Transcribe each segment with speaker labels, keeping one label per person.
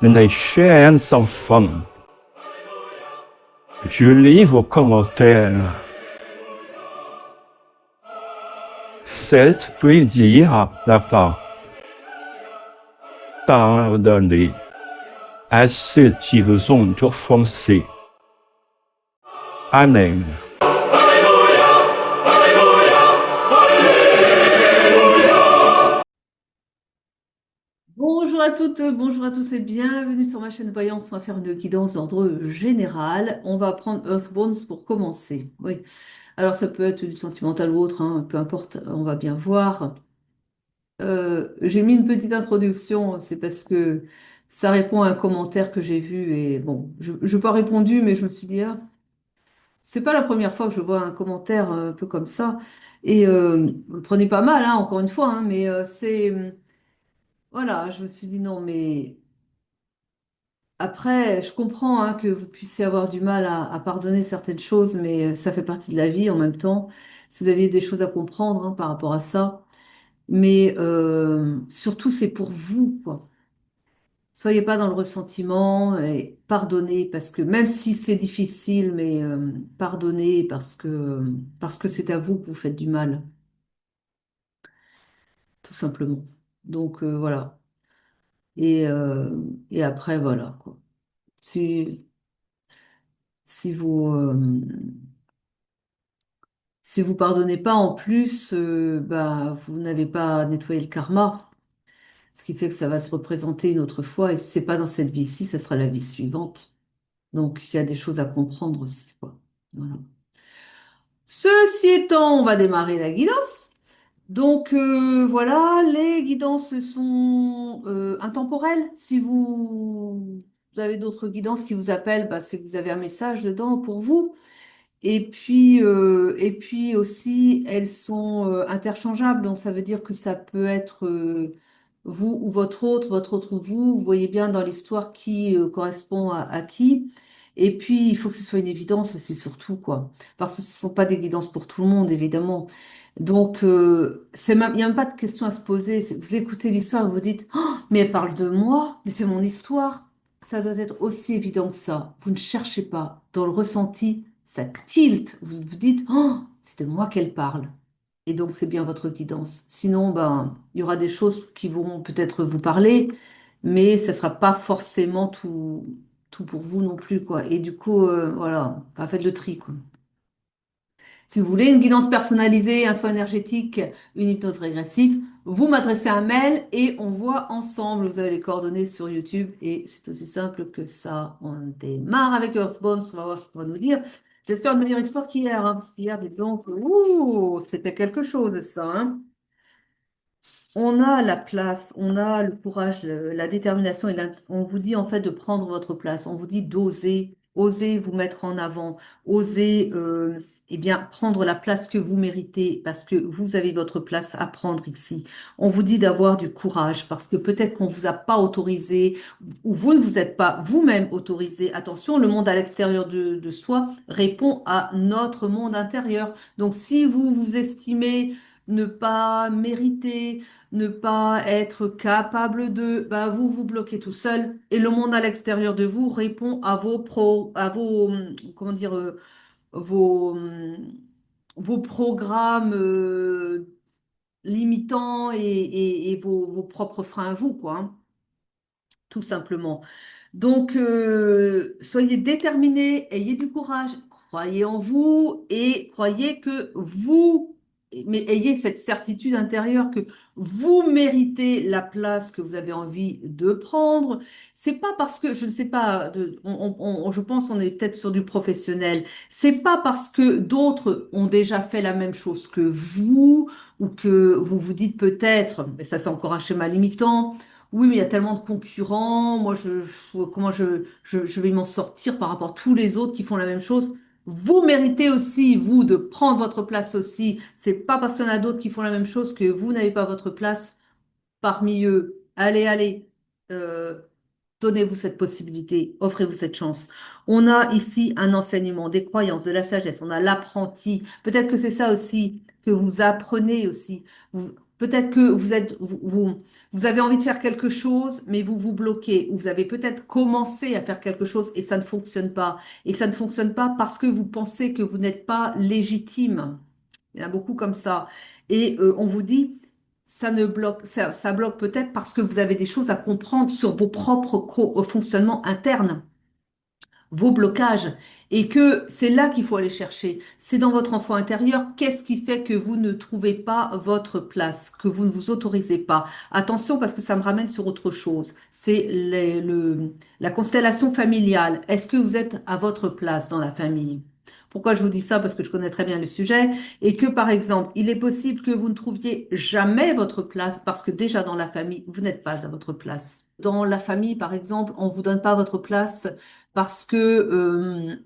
Speaker 1: Mes chers enfants, je lis vos commentaires. Faites plaisir à papa. Pardonnez à ceux qui vous ont offensé. Amen.
Speaker 2: Bonjour à toutes, bonjour à tous et bienvenue sur ma chaîne Voyance. On va faire une guidance d'ordre général. On va prendre Earthbones pour commencer. Oui. Alors ça peut être du sentimental ou autre, hein, peu importe, on va bien voir. J'ai mis une petite introduction, c'est parce que ça répond à un commentaire que j'ai vu et bon, je n'ai pas répondu, mais je me suis dit, ah, c'est pas la première fois que je vois un commentaire un peu comme ça. Et vous le prenez pas mal, hein, encore une fois, hein, mais voilà, je me suis dit non, mais. Après, je comprends hein, que vous puissiez avoir du mal à pardonner certaines choses, mais ça fait partie de la vie en même temps. Si vous aviez des choses à comprendre hein, par rapport à ça, mais surtout c'est pour vous, quoi. Soyez pas dans le ressentiment et pardonnez parce que même si c'est difficile, mais pardonnez parce que c'est à vous que vous faites du mal, tout simplement. Donc voilà. Et, euh, et après voilà quoi. Si si vous Si vous pardonnez pas en plus, bah, vous n'avez pas nettoyé le karma, ce qui fait que ça va se représenter une autre fois, et si c'est pas dans cette vie-ci, ça sera la vie suivante. Donc il y a des choses à comprendre aussi, quoi. Voilà. Ceci étant, on va démarrer la guidance. Donc voilà, les guidances sont intemporelles. Si vous avez d'autres guidances qui vous appellent, bah, c'est que vous avez un message dedans pour vous. Et puis aussi, elles sont interchangeables. Donc, ça veut dire que ça peut être vous ou votre autre ou vous. Vous voyez bien dans l'histoire qui correspond à qui. Et puis, il faut que ce soit une évidence aussi, surtout, quoi. Parce que ce ne sont pas des guidances pour tout le monde, évidemment. Donc, il n'y a même pas de question à se poser. Vous écoutez l'histoire et vous dites, oh, mais elle parle de moi, mais c'est mon histoire. Ça doit être aussi évident que ça. Vous ne cherchez pas. Dans le ressenti, ça tilt. Vous vous dites, oh, c'est de moi qu'elle parle. Et donc, c'est bien votre guidance. Sinon, ben, il y aura des choses qui vont peut-être vous parler, mais ça ne sera pas forcément tout pour vous non plus, quoi. Et du coup, voilà, bah, faites le tri, quoi. Si vous voulez une guidance personnalisée, un soin énergétique, une hypnose régressive, vous m'adressez un mail et on voit ensemble. Vous avez les coordonnées sur YouTube et c'est aussi simple que ça. On démarre avec Earthbones, on va voir ce qu'on va nous dire. J'espère une meilleure histoire qu'hier, hein, parce qu'hier, dites donc, ouh, c'était quelque chose ça, hein. On a la place, on a le courage, la détermination et on vous dit en fait de prendre votre place. On vous dit d'oser, oser vous mettre en avant, oser eh bien prendre la place que vous méritez parce que vous avez votre place à prendre ici. On vous dit d'avoir du courage parce que peut-être qu'on vous a pas autorisé ou vous ne vous êtes pas vous-même autorisé. Attention, le monde à l'extérieur de soi répond à notre monde intérieur. Donc si vous vous estimez ne pas mériter, ne pas être capable de, bah, vous vous bloquez tout seul et le monde à l'extérieur de vous répond à vos, comment dire, vos, vos programmes limitants et vos propres freins à vous, quoi, hein, tout simplement. Donc, soyez déterminés, ayez du courage, croyez en vous et croyez que vous, mais ayez cette certitude intérieure que vous méritez la place que vous avez envie de prendre. C'est pas parce que, je ne sais pas, je pense on est peut-être sur du professionnel. C'est pas parce que d'autres ont déjà fait la même chose que vous ou que vous vous dites peut-être, mais ça c'est encore un schéma limitant. Oui, mais il y a tellement de concurrents. Moi, comment je vais m'en sortir par rapport à tous les autres qui font la même chose? Vous méritez aussi, vous, de prendre votre place aussi. C'est pas parce qu'il y en a d'autres qui font la même chose que vous n'avez pas votre place parmi eux. Allez, allez, euh, donnez-vous cette possibilité, offrez-vous cette chance. On a ici un enseignement, des croyances, de la sagesse. On a l'apprenti. Peut-être que c'est ça aussi que vous apprenez aussi. Peut-être que vous avez envie de faire quelque chose, mais vous vous bloquez. Ou vous avez peut-être commencé à faire quelque chose et ça ne fonctionne pas. Et ça ne fonctionne pas parce que vous pensez que vous n'êtes pas légitime. Il y en a beaucoup comme ça. Et on vous dit, ça ne bloque, ça bloque peut-être parce que vous avez des choses à comprendre sur vos propres fonctionnements internes, vos blocages, et que c'est là qu'il faut aller chercher. C'est dans votre enfant intérieur. Qu'est-ce qui fait que vous ne trouvez pas votre place, que vous ne vous autorisez pas? Attention, parce que ça me ramène sur autre chose. C'est la constellation familiale. Est-ce que vous êtes à votre place dans la famille? Pourquoi je vous dis ça? Parce que je connais très bien le sujet et que, par exemple, il est possible que vous ne trouviez jamais votre place parce que déjà dans la famille, vous n'êtes pas à votre place. Dans la famille, par exemple, on vous donne pas votre place parce que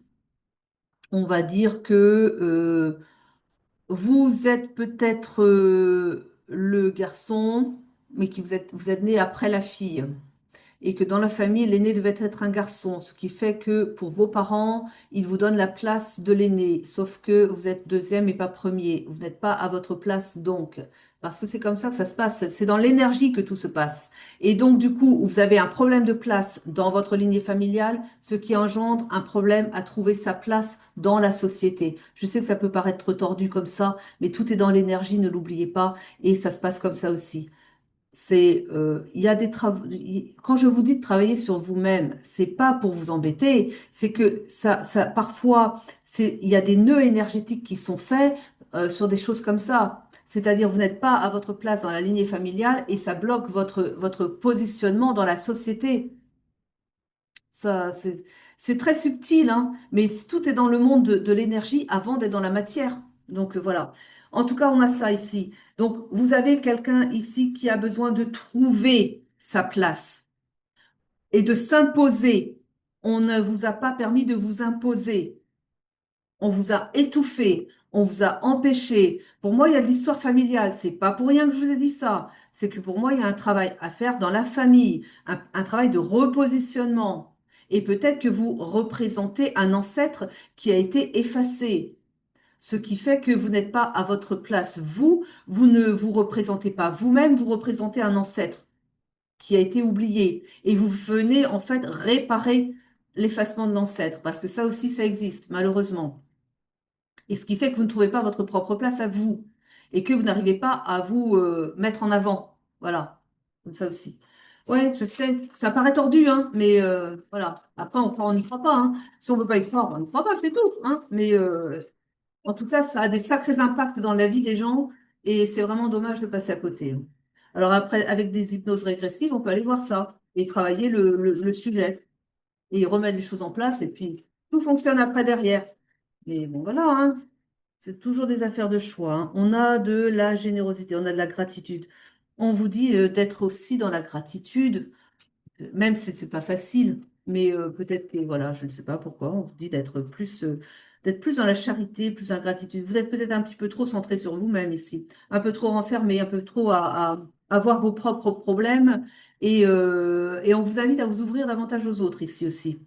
Speaker 2: on va dire que vous êtes peut-être le garçon, mais vous êtes né après la fille et que dans la famille, l'aîné devait être un garçon, ce qui fait que pour vos parents, ils vous donnent la place de l'aîné, sauf que vous êtes deuxième et pas premier. Vous n'êtes pas à votre place donc, parce que c'est comme ça que ça se passe. C'est dans l'énergie que tout se passe. Et donc, du coup, vous avez un problème de place dans votre lignée familiale, ce qui engendre un problème à trouver sa place dans la société. Je sais que ça peut paraître tordu comme ça, mais tout est dans l'énergie, ne l'oubliez pas, et ça se passe comme ça aussi. Il y a des travaux. Quand je vous dis de travailler sur vous-même, c'est pas pour vous embêter, c'est que parfois, il y a des nœuds énergétiques qui sont faits sur des choses comme ça. C'est-à-dire, vous n'êtes pas à votre place dans la lignée familiale et ça bloque votre positionnement dans la société. Ça, c'est très subtil, hein, mais tout est dans le monde de l'énergie avant d'être dans la matière. Donc voilà. En tout cas, on a ça ici. Donc vous avez quelqu'un ici qui a besoin de trouver sa place et de s'imposer. On ne vous a pas permis de vous imposer. On vous a étouffé, on vous a empêché. Pour moi, il y a de l'histoire familiale. C'est pas pour rien que je vous ai dit ça. C'est que pour moi, il y a un travail à faire dans la famille, un travail de repositionnement. Et peut-être que vous représentez un ancêtre qui a été effacé. Ce qui fait que vous n'êtes pas à votre place. Vous ne vous représentez pas vous-même, vous représentez un ancêtre qui a été oublié. Et vous venez en fait réparer l'effacement de l'ancêtre, parce que ça aussi, ça existe, malheureusement. Et ce qui fait que vous ne trouvez pas votre propre place à vous et que vous n'arrivez pas à vous mettre en avant. Voilà, comme ça aussi. Ouais, je sais, ça paraît tordu, hein, mais voilà. Après, on croit, on n'y croit pas. Hein. Si on ne veut pas y croire, on n'y croit pas, c'est tout. Hein. Mais en tout cas, ça a des sacrés impacts dans la vie des gens et c'est vraiment dommage de passer à côté. Hein. Alors après, avec des hypnoses régressives, on peut aller voir ça et travailler le sujet et remettre les choses en place et puis tout fonctionne après derrière. Mais bon, voilà, hein. C'est toujours des affaires de choix. Hein. On a de la générosité, on a de la gratitude. On vous dit d'être aussi dans la gratitude, même si c'est pas facile, mais peut-être que voilà, je ne sais pas pourquoi, on vous dit d'être plus dans la charité, plus dans la gratitude. Vous êtes peut-être un petit peu trop centré sur vous-même ici, un peu trop renfermé, un peu trop à voir vos propres problèmes, et on vous invite à vous ouvrir davantage aux autres ici aussi.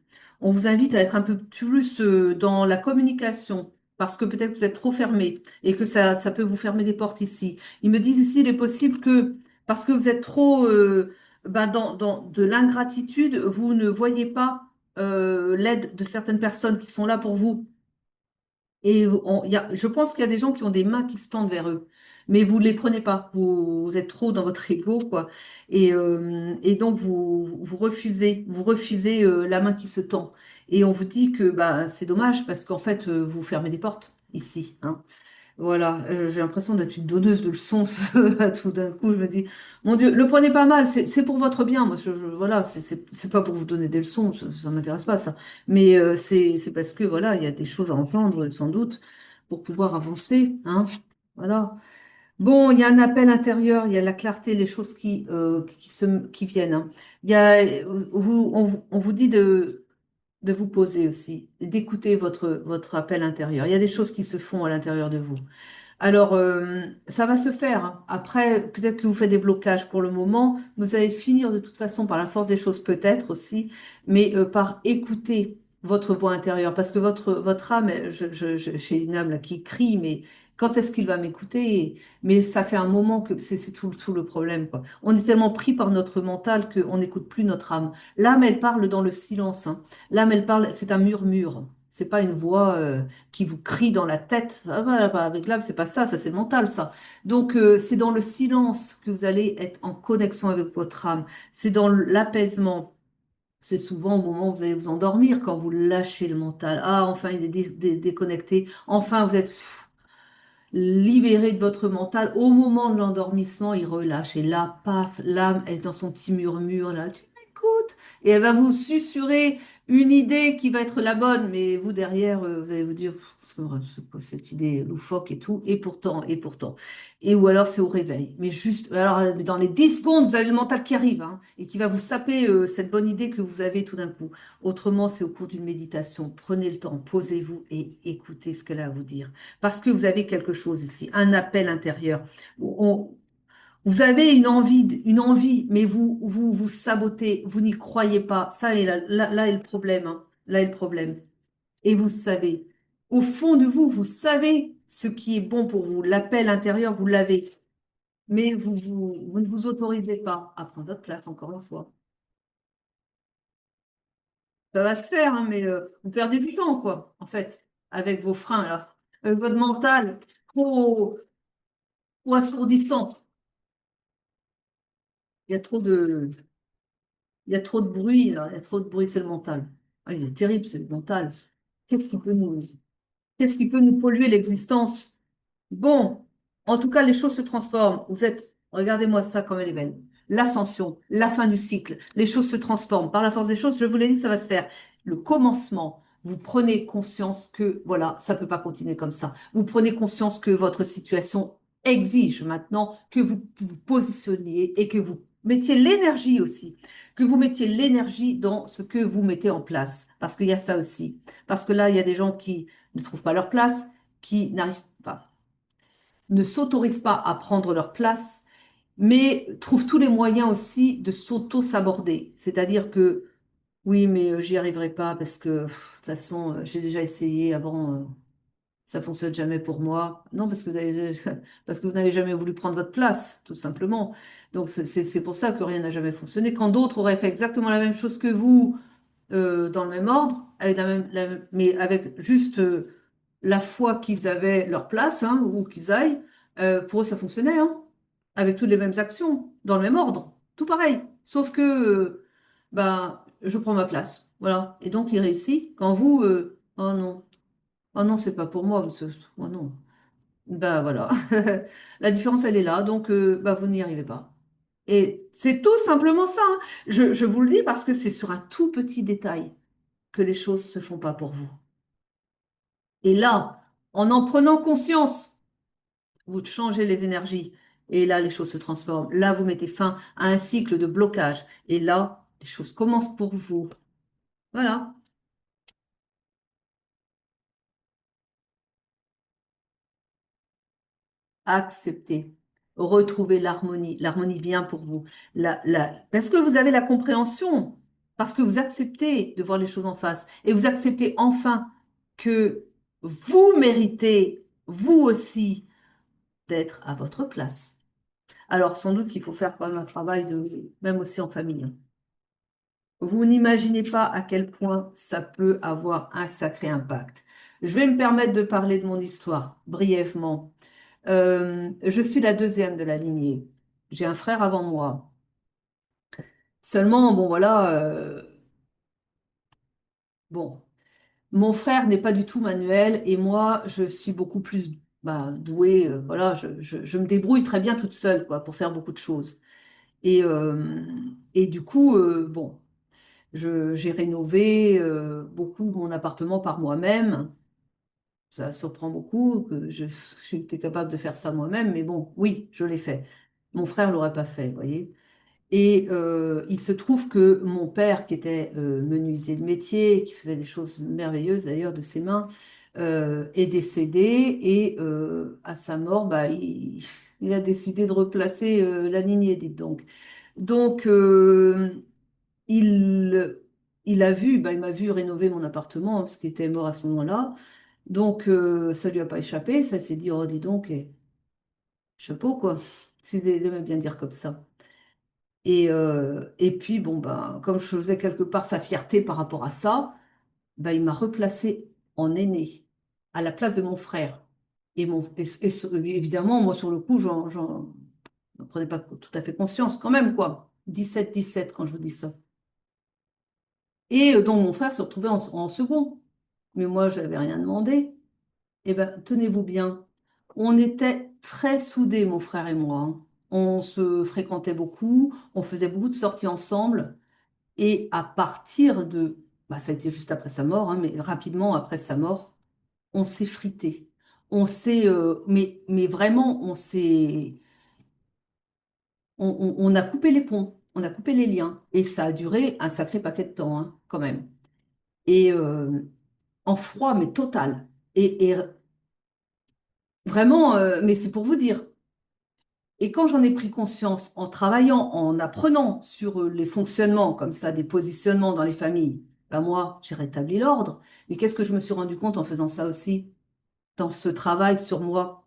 Speaker 2: On vous invite à être un peu plus dans la communication. Parce que peut-être que vous êtes trop fermé et que ça peut vous fermer des portes ici. Ils me disent ici, il est possible que, parce que vous êtes trop ben, dans de l'ingratitude, vous ne voyez pas l'aide de certaines personnes qui sont là pour vous. Et je pense qu'il y a des gens qui ont des mains qui se tendent vers eux, mais vous ne les prenez pas. Vous êtes trop dans votre ego, quoi. Et donc, vous refusez la main qui se tend. Et on vous dit que bah, c'est dommage parce qu'en fait, vous fermez des portes ici. Hein. Voilà, j'ai l'impression d'être une donneuse de leçons. Tout d'un coup, je me dis, mon Dieu, le prenez pas mal, c'est pour votre bien. Moi, voilà, c'est pas pour vous donner des leçons, ça m'intéresse pas ça. Mais c'est parce que voilà, il y a des choses à entendre sans doute pour pouvoir avancer, hein. Voilà. Bon, il y a un appel intérieur, il y a la clarté, les choses qui viennent. Hein. Il y a, on vous dit de vous poser aussi, d'écouter votre appel intérieur. Il y a des choses qui se font à l'intérieur de vous. Alors, ça va se faire. Hein. Après, peut-être que vous faites des blocages pour le moment. Vous allez finir de toute façon par la force des choses, peut-être aussi, mais par écouter votre voix intérieure. Parce que votre âme, j'ai une âme là, qui crie, mais Quand est-ce qu'il va m'écouter? Mais ça fait un moment que c'est tout le problème, quoi. On est tellement pris par notre mental qu'on n'écoute plus notre âme. L'âme, elle parle dans le silence, hein. L'âme, elle parle, c'est un murmure. C'est pas une voix qui vous crie dans la tête. Ah, bah, avec l'âme, c'est pas ça, ça c'est le mental, ça. Donc, c'est dans le silence que vous allez être en connexion avec votre âme. C'est dans l'apaisement. C'est souvent au moment où vous allez vous endormir, quand vous lâchez le mental. Ah, enfin, il est déconnecté. Enfin, vous êtes libéré de votre mental. Au moment de l'endormissement, il relâche. Et là, paf, l'âme est dans son petit murmure, là. Tu m'écoutes? Et elle va vous susurrer une idée qui va être la bonne. Mais vous, derrière, vous allez vous dire, pff, c'est quoi cette idée loufoque et tout. Et pourtant, et pourtant. Et ou alors, c'est au réveil. Mais juste, alors, dans les 10 secondes, vous avez le mental qui arrive, hein, et qui va vous saper cette bonne idée que vous avez tout d'un coup. Autrement, c'est au cours d'une méditation. Prenez le temps, posez-vous et écoutez ce qu'elle a à vous dire. Parce que vous avez quelque chose ici, un appel intérieur. On- vous avez une envie, mais vous sabotez, vous n'y croyez pas. Ça est là est le problème, hein. Là est le problème. Et vous savez, au fond de vous, vous savez ce qui est bon pour vous. L'appel intérieur, vous l'avez. Mais vous ne vous autorisez pas à prendre votre place, encore une fois. Ça va se faire, hein, mais vous perdez du temps, quoi, en fait, avec vos freins, là. Votre mental, trop, trop assourdissant. Il y a trop de, il y a trop de bruit, là. Il y a trop de bruit, c'est le mental. Ah, il est terrible, c'est le mental. Qu'est-ce qui peut nous, qu'est-ce qui peut nous polluer l'existence? Bon, en tout cas, les choses se transforment. Vous êtes, regardez-moi ça comme elle est belle. L'ascension, la fin du cycle, les choses se transforment. Par la force des choses, je vous l'ai dit, ça va se faire. Le commencement, vous prenez conscience que, voilà, ça ne peut pas continuer comme ça. Vous prenez conscience que votre situation exige maintenant que vous vous positionniez et que vous mettiez l'énergie aussi, que vous mettiez l'énergie dans ce que vous mettez en place. Parce qu'il y a ça aussi. Parce que là, il y a des gens qui ne trouvent pas leur place, qui n'arrivent pas ne s'autorisent pas à prendre leur place, mais trouvent tous les moyens aussi de s'auto-saborder. C'est-à-dire que, oui, mais j'y arriverai pas parce que, de toute façon, j'ai déjà essayé avant, ça fonctionne jamais pour moi. Non, parce que parce que vous n'avez jamais voulu prendre votre place, tout simplement. Donc, c'est pour ça que rien n'a jamais fonctionné. Quand d'autres auraient fait exactement la même chose que vous, dans le même ordre, avec mais avec juste la foi qu'ils avaient leur place, hein, où qu'ils aillent, pour eux ça fonctionnait, hein, avec toutes les mêmes actions, dans le même ordre, tout pareil. Sauf que ben, je prends ma place. Voilà. Et donc il réussit. Quand vous, oh non, c'est pas pour moi. Oh non. Ben voilà. La différence, elle est là. Donc, ben, vous n'y arrivez pas. Et c'est tout simplement ça, hein. Je vous le dis parce que c'est sur un tout petit détail que les choses se font pas pour vous. Et là, en prenant conscience, vous changez les énergies. Et là, les choses se transforment. Là, vous mettez fin à un cycle de blocage. Et là, les choses commencent pour vous. Voilà. Acceptez. Retrouvez l'harmonie. L'harmonie vient pour vous. Parce que vous avez la compréhension. Parce que vous acceptez de voir les choses en face. Et vous acceptez enfin que vous méritez, vous aussi, d'être à votre place. Alors, sans doute qu'il faut faire quand même un travail même aussi en famille, hein. Vous n'imaginez pas à quel point ça peut avoir un sacré impact. Je vais me permettre de parler de mon histoire brièvement. Je suis la deuxième de la lignée. J'ai un frère avant moi. Seulement, bon voilà, bon, mon frère n'est pas du tout manuel et moi, je suis beaucoup plus bah, douée. Voilà, je me débrouille très bien toute seule, quoi, pour faire beaucoup de choses. Et, euh, et du coup, bon. J'ai rénové beaucoup mon appartement par moi-même. Ça surprend beaucoup que j'ai été capable de faire ça moi-même, mais bon, oui, je l'ai fait. Mon frère l'aurait pas fait, vous voyez. Et il se trouve que mon père, qui était menuisier de métier, qui faisait des choses merveilleuses d'ailleurs de ses mains, est décédé et à sa mort, bah, il a décidé de replacer la lignée, dites donc. Donc, il, il a vu, bah, il m'a vu rénover mon appartement, hein, parce qu'il était mort à ce moment-là. Donc, ça lui a pas échappé, ça s'est dit, oh, dis donc, chapeau, quoi. C'est de bien dire comme ça. Et puis, bon, ben, comme je faisais quelque part sa fierté par rapport à ça, ben, il m'a replacé en aîné, à la place de mon frère. Évidemment, moi, sur le coup, j'en prenais pas tout à fait conscience quand même, quoi. 17 quand je vous dis ça. Et donc, mon frère se retrouvait en second. Mais moi, je n'avais rien demandé. Eh ben, tenez-vous bien. On était très soudés, mon frère et moi, hein. On se fréquentait beaucoup, on faisait beaucoup de sorties ensemble. Et à partir de, bah, ça a été juste après sa mort, hein, mais rapidement après sa mort, on s'est frité. Mais vraiment, on a coupé les ponts, on a coupé les liens. Et ça a duré un sacré paquet de temps, hein, quand même. Et en froid, mais total. Et vraiment, mais c'est pour vous dire. Et quand j'en ai pris conscience en travaillant, en apprenant sur les fonctionnements comme ça, des positionnements dans les familles, ben moi, j'ai rétabli l'ordre. Mais qu'est-ce que je me suis rendu compte en faisant ça aussi, dans ce travail sur moi,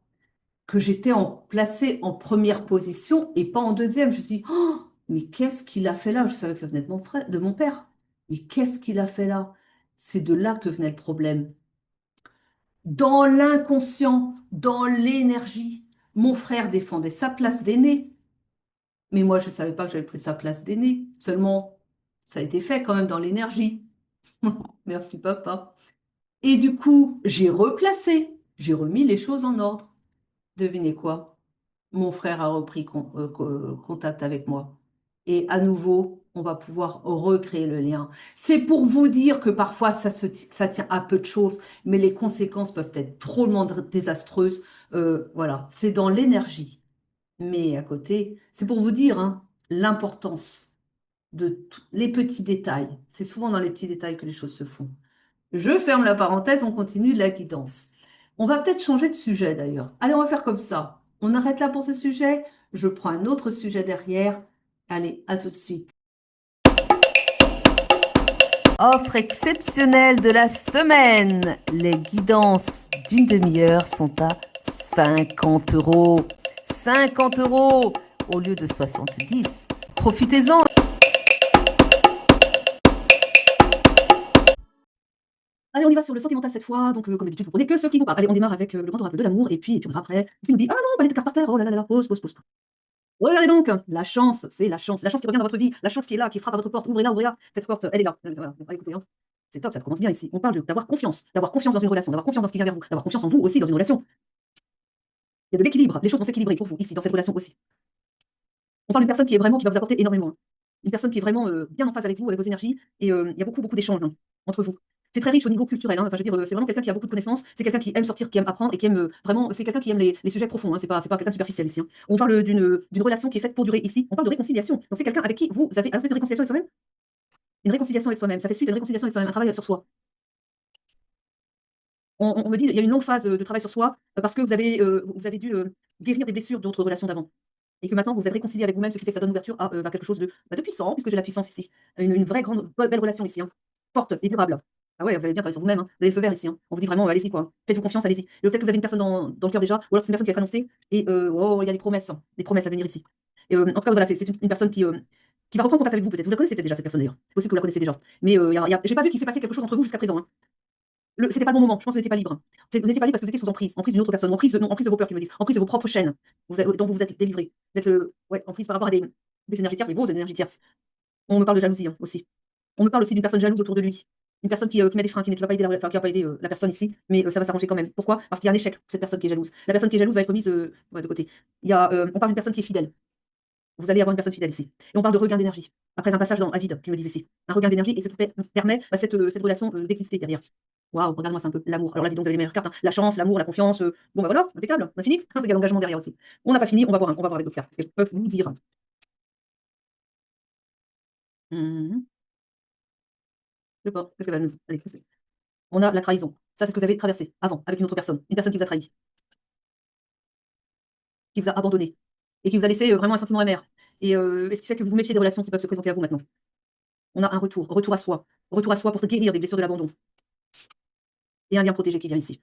Speaker 2: que j'étais placée en première position et pas en deuxième. Je me suis dit, oh, mais qu'est-ce qu'il a fait là? Je savais que ça venait de mon frère, de mon père. Mais qu'est-ce qu'il a fait là? C'est de là que venait le problème. Dans l'inconscient, dans l'énergie, mon frère défendait sa place d'aîné. Mais moi, je ne savais pas que j'avais pris sa place d'aîné. Seulement, ça a été fait quand même dans l'énergie. Merci, papa. Et du coup, j'ai replacé, j'ai remis les choses en ordre. Devinez quoi? Mon frère a repris contact avec moi. Et à nouveau, on va pouvoir recréer le lien. C'est pour vous dire que parfois, ça tient à peu de choses, mais les conséquences peuvent être drôlement désastreuses. Voilà, c'est dans l'énergie. Mais à côté, c'est pour vous dire, hein, l'importance de les petits détails. C'est souvent dans les petits détails que les choses se font. Je ferme la parenthèse, on continue la guidance. On va peut-être changer de sujet d'ailleurs. Allez, on va faire comme ça. On arrête là pour ce sujet. Je prends un autre sujet derrière. Allez, à tout de suite. Offre exceptionnelle de la semaine. Les guidances d'une demi-heure sont à 50 euros. 50 euros au lieu de 70. Profitez-en. Allez, on y va sur le sentimental cette fois. Donc, comme d'habitude, vous prenez que ceux qui vous parlent. Allez, on démarre avec le grand oracle de l'amour. Et puis on verra après. Qui nous dit, ah non, pas les cartes par terre. Oh là là là, pause, pause, pause. Regardez donc, la chance, c'est la chance. La chance qui revient dans votre vie. La chance qui est là, qui frappe à votre porte. Ouvrez-la, ouvrez-la. Cette porte, elle est là. Voilà. Écoutez, hein. C'est top, ça commence bien ici. On parle d'avoir confiance. D'avoir confiance dans une relation. D'avoir confiance dans ce qui vient vers vous. D'avoir confiance en vous aussi dans une relation. Il y a de l'équilibre. Les choses vont s'équilibrer pour vous ici, dans cette relation aussi. On parle d'une personne qui est vraiment, qui va vous apporter énormément, hein. Une personne qui est vraiment bien en phase avec vous, avec vos énergies. Et il y a beaucoup, beaucoup d'échanges, hein, entre vous. C'est très riche au niveau culturel, hein. Enfin, je veux dire, c'est vraiment quelqu'un qui a beaucoup de connaissances. C'est quelqu'un qui aime sortir, qui aime apprendre et qui aime vraiment. C'est quelqu'un qui aime les sujets profonds, hein. C'est pas quelqu'un de superficiel ici, hein. On parle d'une relation qui est faite pour durer ici. On parle de réconciliation. Donc c'est quelqu'un avec qui vous avez un aspect de réconciliation avec soi-même. Une réconciliation avec soi-même. Ça fait suite à une réconciliation avec soi-même, un travail sur soi. On me dit, il y a une longue phase de travail sur soi parce que vous avez dû guérir des blessures d'autres relations d'avant. Et que maintenant vous êtes réconcilié avec vous-même, ce qui fait que ça donne ouverture à quelque chose de puissant, puisque j'ai la puissance ici. Une vraie grande, belle relation ici, hein. Forte et durable. Ah ouais, vous avez bien travaillé sur vous-même, hein. Vous avez le feu vert ici, hein. On vous dit vraiment, allez-y, quoi. Faites-vous confiance, allez-y. Et peut-être que vous avez une personne dans le cœur déjà, ou alors c'est une personne qui va être annoncée, et oh, il y a des promesses à venir ici. Et en tout cas, voilà, c'est une personne qui va reprendre contact avec vous, peut-être. Vous la connaissez peut-être déjà, cette personne d'ailleurs. C'est possible que vous la connaissez déjà. Mais j'ai pas vu qu'il s'est passé quelque chose entre vous jusqu'à présent, hein. C'était pas le bon moment. Je pense que vous n'étiez pas libre. Vous n'étiez pas libre parce que vous étiez sous emprise d'une autre personne, emprise de vos peurs qui me disent, emprise de vos propres chaînes, dont vous vous êtes délivré. Vous êtes ouais, emprise par rapport à des énergies tierces, mais vos énergies tierces. On me parle de jalousie, hein, aussi. On me parle aussi d'une personne jalouse autour de lui. Une personne qui met des freins, qui ne va pas aider qui va pas aider la personne ici, mais ça va s'arranger quand même. Pourquoi? Parce qu'il y a un échec pour cette personne qui est jalouse. La personne qui est jalouse va être mise ouais, de côté. On parle d'une personne qui est fidèle. Vous allez avoir une personne fidèle ici. Et on parle de regain d'énergie. Après un passage à vide, qui me disent ici. Un regain d'énergie, et ça permet à cette relation d'exister derrière. Waouh, regarde-moi ça un peu. L'amour. Alors là, dis donc, vous avez les meilleures cartes, hein. La chance, l'amour, la confiance. Bon, bah voilà, impeccable. On a fini. Il y a l'engagement derrière aussi. On n'a pas fini, on va voir avec d'autres cartes. Qu'est-ce qu'elles peuvent nous dire? Mhm. Je sais pas. Qu'est-ce qu'elle va nous. Allez, on a la trahison. Ça, c'est ce que vous avez traversé avant, avec une autre personne. Une personne qui vous a trahi, qui vous a abandonné, et qui vous a laissé vraiment un sentiment amer. Et ce qui fait que vous vous méfiez des relations qui peuvent se présenter à vous maintenant. On a un retour à soi. Retour à soi pour guérir des blessures de l'abandon. et un lien protégé qui vient ici.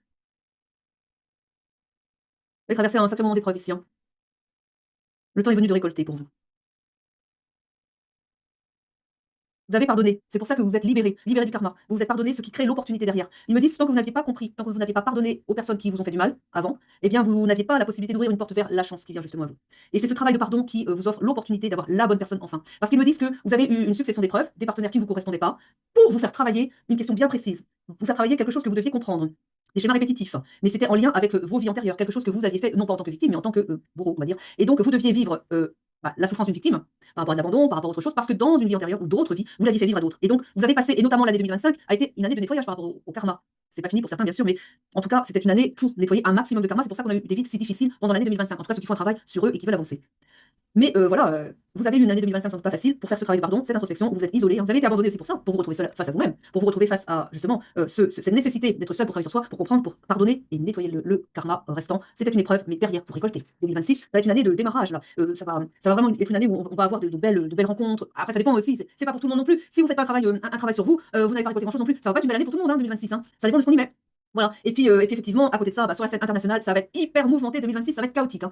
Speaker 2: Vous avez traversé un sacré moment d'épreuve ici, hein. Le temps est venu de récolter pour vous. Vous avez pardonné. C'est pour ça que vous êtes libéré, libéré du karma. Vous vous êtes pardonné, ce qui crée l'opportunité derrière. Ils me disent, tant que vous n'aviez pas compris, tant que vous n'aviez pas pardonné aux personnes qui vous ont fait du mal avant, eh bien, vous n'aviez pas la possibilité d'ouvrir une porte vers la chance qui vient justement à vous. Et c'est ce travail de pardon qui vous offre l'opportunité d'avoir la bonne personne enfin. Parce qu'ils me disent que vous avez eu une succession d'épreuves, des partenaires qui ne vous correspondaient pas, pour vous faire travailler une question bien précise, vous faire travailler quelque chose que vous deviez comprendre. Des schémas répétitifs, mais c'était en lien avec vos vies antérieures, quelque chose que vous aviez fait, non pas en tant que victime, mais en tant que bourreau, on va dire. Et donc, vous deviez vivre la souffrance d'une victime, par rapport à de l'abandon, par rapport à autre chose, parce que dans une vie antérieure ou d'autres vies, vous l'aviez fait vivre à d'autres. Et donc, vous avez passé, et notamment l'année 2025, a été une année de nettoyage par rapport au karma. C'est pas fini pour certains, bien sûr, mais en tout cas, c'était une année pour nettoyer un maximum de karma. C'est pour ça qu'on a eu des vies si difficiles pendant l'année 2025. En tout cas, ceux qui font un travail sur eux et qui veulent avancer. Mais voilà, vous avez eu une année 2025 sans doute pas facile pour faire ce travail de pardon, cette introspection, vous êtes isolé, vous avez été abandonné aussi pour ça, pour vous retrouver seul face à vous-même, pour vous retrouver face à justement cette nécessité d'être seul pour travailler sur soi, pour comprendre, pour pardonner et nettoyer le karma restant. C'était une épreuve, mais derrière, vous récoltez. 2026, ça va être une année de démarrage là. Ça va vraiment être une année où on va avoir de belles rencontres. Après, ça dépend aussi, c'est pas pour tout le monde non plus. Si vous faites pas un travail sur vous, vous n'avez pas récolté grand chose non plus. Ça va pas être une belle année pour tout le monde, hein, 2026. Hein. Ça dépend de ce qu'on y met. Voilà. Et puis effectivement, à côté de ça, sur la scène internationale, ça va être hyper mouvementé. 2026, ça va être chaotique. Hein.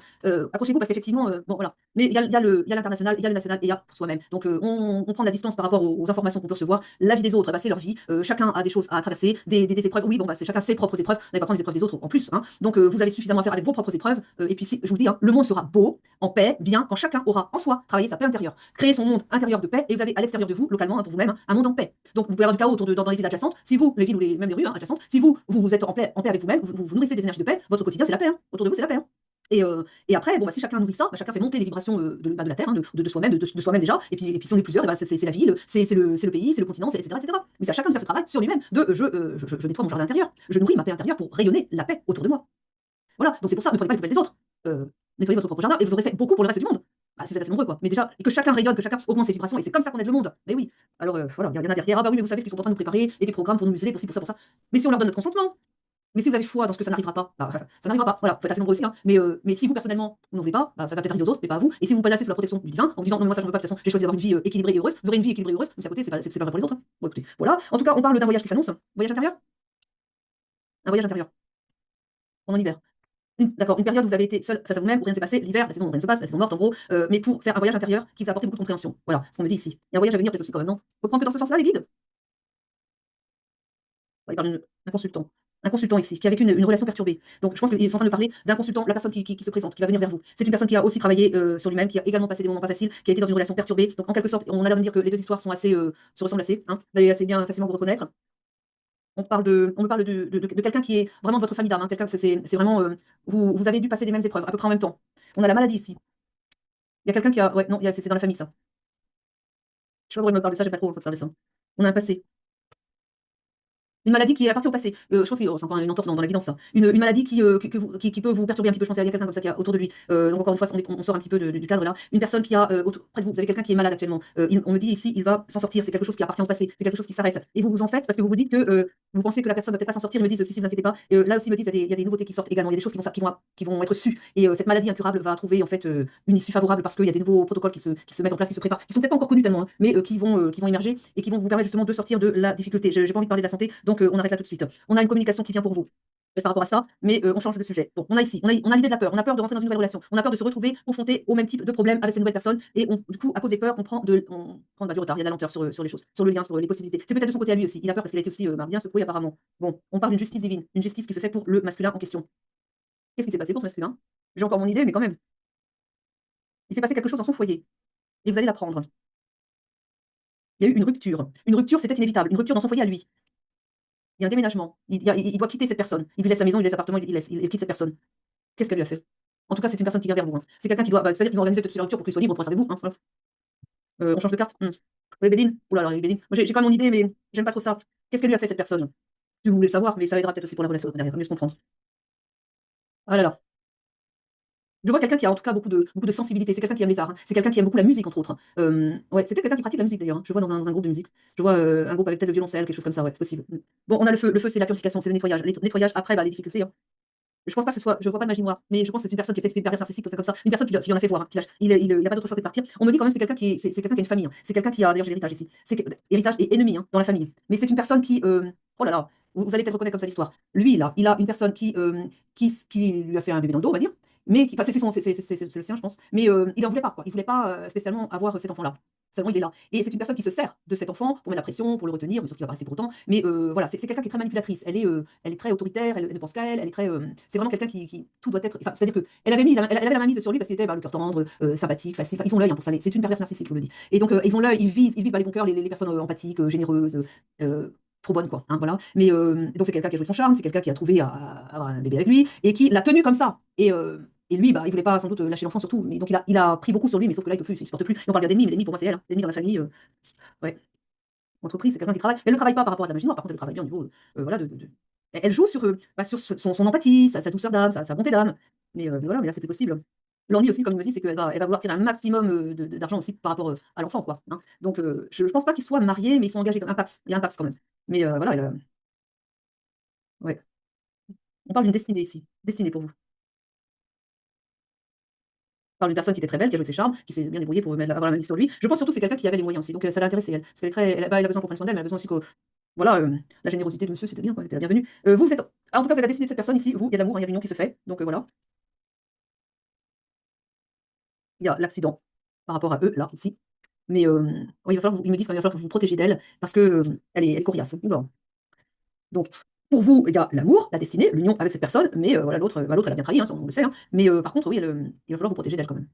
Speaker 2: Accrochez-vous parce qu'effectivement, bon voilà. Mais il y a l'international, il y a le national et il y a pour soi-même. Donc on prend de la distance par rapport aux informations qu'on peut recevoir. La vie des autres, c'est leur vie. Chacun a des choses à traverser, des épreuves. Oui, bon, c'est chacun ses propres épreuves. On n'allez pas prendre les épreuves des autres en plus. Hein. Donc vous avez suffisamment à faire avec vos propres épreuves. Et puis je vous dis, hein, le monde sera beau, en paix, bien, quand chacun aura en soi travaillé sa paix intérieure, créer son monde intérieur de paix. Et vous avez à l'extérieur de vous, localement, hein, pour vous-même, un monde en paix. Donc vous pouvez avoir du chaos dans les villes adjacentes. Si vous, les villes ou même les rues adjacentes, si vous êtes en paix avec vous-même, vous nourrissez des énergies de paix. Votre quotidien, c'est la paix. Hein. Autour de vous, c'est la paix. Hein. Et après, bon, si chacun nourrit ça, chacun fait monter les vibrations de la Terre, hein, de soi-même, de soi-même déjà. Et puis si on est plusieurs, c'est la ville, c'est le pays, c'est le continent, etc., etc. Mais c'est à chacun de faire ce travail sur lui-même. Je nettoie mon jardin intérieur, je nourris ma paix intérieure pour rayonner la paix autour de moi. Voilà. Donc c'est pour ça, ne prenez pas les poubelles des autres. Nettoyez votre propre jardin et vous aurez fait beaucoup pour le reste du monde. Bah, si vous êtes assez nombreux, quoi. Mais déjà, et que chacun rayonne, que chacun augmente ses vibrations, et c'est comme ça qu'on aide le monde. Mais oui. Alors voilà, il y en a derrière. Ah bah oui, mais vous savez ce qu'ils sont en train de nous préparer, et des programmes pour nous museler, pour ci, pour ça, pour ça. Mais si on leur donne notre consentement. Mais si vous avez foi dans ce que ça n'arrivera pas, bah, ça n'arrivera pas. Voilà, faut être assez nombreux aussi. Hein. Mais si vous personnellement vous n'ouvrez pas, bah, ça va peut-être arriver aux autres, mais pas à vous. Et si vous vous placez sous la protection du divin, en vous disant non, mais moi ça je veux pas, de toute façon, j'ai choisi d'avoir une vie équilibrée et heureuse, vous aurez une vie équilibrée et heureuse, mais à côté, c'est pas vrai pour les autres. Hein. Bon, écoutez, voilà. En tout cas, on parle d'un voyage qui s'annonce. Voyage intérieur. Un voyage intérieur. Pendant l'hiver. D'accord, une période où vous avez été seul face à vous-même, où rien ne s'est passé, l'hiver, la saison où rien ne se passe, la saison morte en gros, mais pour faire un voyage intérieur qui vous a apporté beaucoup de compréhension. Voilà, ce qu'on me dit ici. Il y a un voyage à venir peut-être aussi quand même, non? Faut prendre que dans ce sens-là, les guides? Il parle d'un consultant. Un consultant ici, qui a vécu une relation perturbée. Donc je pense qu'ils sont en train de parler d'un consultant, la personne qui se présente, qui va venir vers vous. C'est une personne qui a aussi travaillé sur lui-même, qui a également passé des moments pas faciles, qui a été dans une relation perturbée. Donc en quelque sorte, on a l'air de me dire que les deux histoires sont assez, se ressemblent assez. Hein. Vous allez assez bien facilement vous reconnaître. On me parle de quelqu'un qui est vraiment de votre famille d'âme. Hein. Quelqu'un, c'est vraiment, vous avez dû passer les mêmes épreuves, à peu près en même temps. On a la maladie ici. Il y a quelqu'un qui a, ouais, non, c'est dans la famille ça. Je sais pas pourquoi il me parle de ça, j'ai pas trop envie de parler de ça. On a un passé. Une maladie qui appartient au passé. Je pense que c'est encore une entorse dans la guidance, ça. Une maladie qui peut vous perturber un petit peu. Je pense qu'il y a quelqu'un comme ça qui a autour de lui. Donc encore une fois, on sort un petit peu du cadre là. Une personne qui a près de vous, vous avez quelqu'un qui est malade actuellement. On me dit ici, il va s'en sortir. C'est quelque chose qui appartient au passé. C'est quelque chose qui s'arrête. Et vous vous en faites parce que vous vous dites que vous pensez que la personne ne va peut-être pas s'en sortir. Ils me disent si vous inquiétez pas. Là aussi, ils me disent il y a des nouveautés qui sortent également. Il y a des choses qui vont être sues. Et cette maladie incurable va trouver en fait une issue favorable parce qu'il y a des nouveaux protocoles qui se mettent en place, qui se préparent, qui sont peut-être pas encore connus tellement, hein, mais qui vont émerger et qui vont vous permettre justement de sortir de la difficulté. J'ai pas envie de parler de la santé, donc on arrête là tout de suite. On a une communication qui vient pour vous par rapport à ça, mais on change de sujet. Bon, on a ici, on a l'idée de la peur. On a peur de rentrer dans une nouvelle relation. On a peur de se retrouver confronté au même type de problème avec ces nouvelles personnes. Et du coup, à cause des peurs, on prend du retard. Il y a de la lenteur sur les choses, sur le lien, sur les possibilités. C'est peut-être de son côté à lui aussi. Il a peur parce qu'il a été aussi bien secoué apparemment. Bon, on parle d'une justice divine, une justice qui se fait pour le masculin en question. Qu'est-ce qui s'est passé pour ce masculin? J'ai encore mon idée, mais quand même. Il s'est passé quelque chose dans son foyer. Et vous allez l'apprendre. Il y a eu une rupture. Une rupture, c'était inévitable. Une rupture dans son foyer à lui. Il y a un déménagement. Il doit quitter cette personne. Il lui laisse sa maison, il laisse l'appartement, il quitte cette personne. Qu'est-ce qu'elle lui a fait? En tout cas, c'est une personne qui vient vers vous. Hein. C'est quelqu'un qui doit. C'est-à-dire qu'ils ont organisé toute la rupture pour qu'il soit libre pour être avec vous. Hein, voilà. On change de carte. Les Béline. Ouh là là, les Béline. Moi, j'ai quand même mon idée, mais j'aime pas trop ça. Qu'est-ce qu'elle lui a fait, cette personne? Si vous voulez le savoir, mais ça aidera peut-être aussi pour la relation derrière, mieux se comprendre. Ah là là. Je vois quelqu'un qui a en tout cas beaucoup de sensibilité. C'est quelqu'un qui aime les arts. Hein. C'est quelqu'un qui aime beaucoup la musique, entre autres. Ouais, c'est peut-être quelqu'un qui pratique la musique d'ailleurs. Hein. Je vois dans un groupe de musique. Je vois un groupe avec peut-être le violoncelle, quelque chose comme ça. Ouais, c'est possible. Bon, on a le feu. Le feu, c'est la purification, c'est le nettoyage. Le nettoyage après, bah, les difficultés. Hein. Je pense pas que ce soit, je vois pas de magie noire, mais je pense que c'est une personne qui est peut-être une perverse narcissique, quelqu'un comme ça, une personne qui en a fait voir, hein, il a pas d'autre choix que de partir. On me dit quand même c'est quelqu'un qui est, c'est quelqu'un qui a une famille, hein. C'est quelqu'un qui a, d'ailleurs j'ai l'héritage ici, héritage et ennemi hein, dans la famille. Mais c'est une personne qui, oh là là, vous allez peut-être reconnaître comme ça l'histoire. Lui là, il a une personne qui lui a fait un bébé dans le dos, on va dire, mais qui, enfin c'est le sien je pense, mais il en voulait pas quoi, il voulait pas spécialement avoir cet enfant-là. Seulement il est là. Et c'est une personne qui se sert de cet enfant pour mettre la pression, pour le retenir, mais sauf qu'il va pas rester pour autant. Mais voilà, c'est quelqu'un qui est très manipulatrice. Elle est très autoritaire, elle ne pense qu'à elle, elle est très. C'est vraiment quelqu'un qui tout doit être. Enfin, c'est-à-dire qu'elle avait mis, elle avait la main mise sur lui parce qu'il était bah, le cœur tendre, sympathique, facile. Enfin, ils ont l'œil hein, pour ça. C'est une perverse narcissique, je vous le dis. Et donc ils ont l'œil, ils visent bah, les bons cœurs, les personnes empathiques, généreuses. Trop bonne quoi, hein, voilà. Mais donc c'est quelqu'un qui a joué de son charme, c'est quelqu'un qui a trouvé à avoir un bébé avec lui et qui l'a tenu comme ça. Et lui, bah, il voulait pas sans doute lâcher l'enfant surtout, mais donc il a pris beaucoup sur lui, mais sauf que là il peut plus, il supporte plus. Et on parle bien d'ennemi, mais l'ennemi pour moi c'est elle, hein. L'ennemi dans la famille, ouais. Entreprise, c'est quelqu'un qui travaille. Elle ne travaille pas par rapport à de la magie noire, par contre, elle travaille bien au niveau, voilà, elle joue sur, bah, sur son empathie, sa douceur d'âme, sa bonté d'âme. Mais voilà, mais là, c'est plus possible. L'ennui aussi, comme il me dit, c'est qu'elle va vouloir tirer un maximum d'argent aussi par rapport à l'enfant, quoi, hein. Donc, je ne pense pas qu'ils soient mariés, mais ils sont engagés comme un pax. Il y a un pax quand même. Mais voilà, ouais. On parle d'une destinée ici. Destinée pour vous. On parle d'une personne qui était très belle, qui a joué de ses charmes, qui s'est bien débrouillée pour avoir la main mise sur lui. Je pense surtout que c'est quelqu'un qui avait les moyens aussi. Donc, ça l'a intéressé, elle. Parce qu'elle est très, elle a besoin qu'on prenne soin d'elle, mais elle a besoin aussi que voilà, la générosité de monsieur, c'était bien, quoi, elle était la bienvenue. Vous êtes, en tout cas, vous êtes la destinée de cette personne ici, vous, il y a de l'amour, hein, il y a l'union qui se fait, donc voilà, il y a l'accident par rapport à eux, là, ici. Mais oui, il va falloir, ils me disent qu'il va falloir que vous vous protégiez d'elle, parce que elle est coriace. Oula. Donc, pour vous, il y a l'amour, la destinée, l'union avec cette personne, mais voilà, l'autre, bah, l'autre, elle a bien trahi, hein, ça, on le sait, hein. Mais par contre, oui, il va falloir vous protéger d'elle quand même.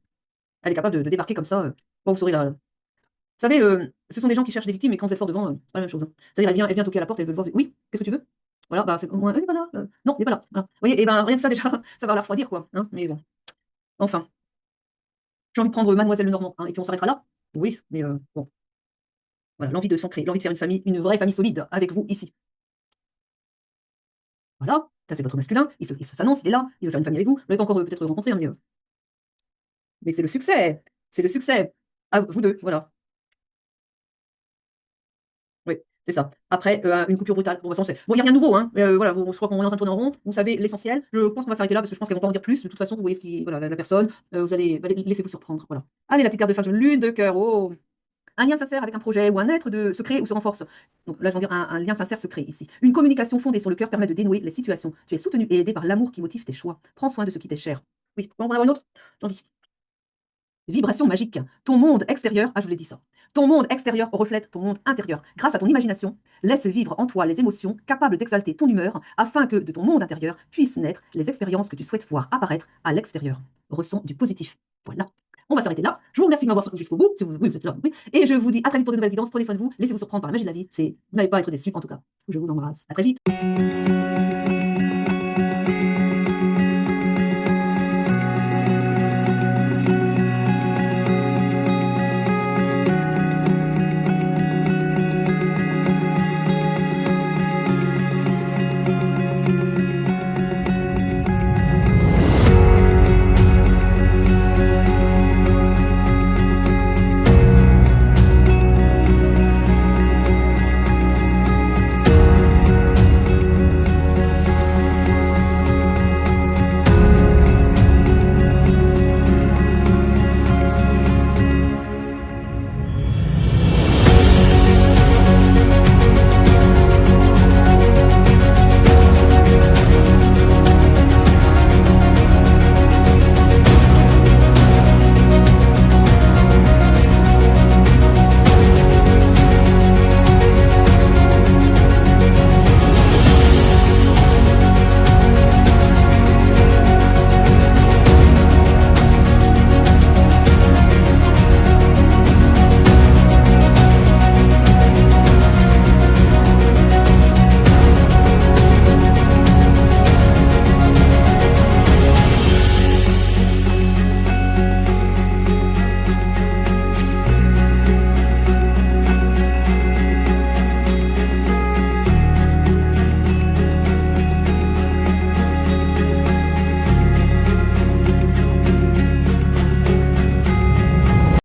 Speaker 2: Elle est capable de débarquer comme ça, bon, vous saurez la. Vous savez, ce sont des gens qui cherchent des victimes, mais quand vous êtes fort devant, c'est pas la même chose, hein. C'est-à-dire, elle vient toquer à la porte, elle veut le voir. Oui, qu'est-ce que tu veux? Voilà, bah, c'est au moins, elle est pas là. Non, il est pas là. Voilà. Vous voyez, et ben rien que ça déjà, ça va la refroidir, quoi, hein. Mais bon, enfin, j'ai envie de prendre Mademoiselle Lenormand, hein, et puis on s'arrêtera là. Oui, mais bon, voilà, l'envie de s'ancrer, l'envie de faire une famille, une vraie famille solide avec vous ici. Voilà, ça c'est votre masculin, il se s'annonce, il est là, il veut faire une famille avec vous. Vous l'avez pas encore peut-être rencontré, hein, mais c'est le succès, c'est le succès. À vous deux, voilà. Oui, c'est ça. Après, une coupure brutale. Bon, bah, ça, on sait. Bon, il y a rien de nouveau, hein. Voilà, je crois qu'on est en train de tourner en rond. Vous savez l'essentiel. Je pense qu'on va s'arrêter là parce que je pense qu'elles vont pas en dire plus. De toute façon, vous voyez ce qui, voilà, la personne. Laissez-vous surprendre. Voilà. Allez, la petite carte de fin, lune de cœur. Oh, un lien sincère avec un projet ou un être de se crée ou se renforce. Donc là, je vais dire un lien sincère se crée ici. Une communication fondée sur le cœur permet de dénouer les situations. Tu es soutenu et aidé par l'amour qui motive tes choix. Prends soin de ce qui t'est cher. Oui, on va en avoir une autre. J'ai envie. Vibration magique. Ton monde extérieur, ah je vous l'ai dit ça. Ton monde extérieur reflète ton monde intérieur. Grâce à ton imagination, laisse vivre en toi les émotions capables d'exalter ton humeur afin que de ton monde intérieur puissent naître les expériences que tu souhaites voir apparaître à l'extérieur. Ressens du positif. Voilà. On va s'arrêter là. Je vous remercie de m'avoir suivi jusqu'au bout. Si vous, oui, vous êtes là, oui. Et je vous dis à très vite pour de nouvelles guidances. Prenez soin de vous. Laissez-vous surprendre par la magie de la vie. Vous n'allez pas être déçus en tout cas. Je vous embrasse. À très vite.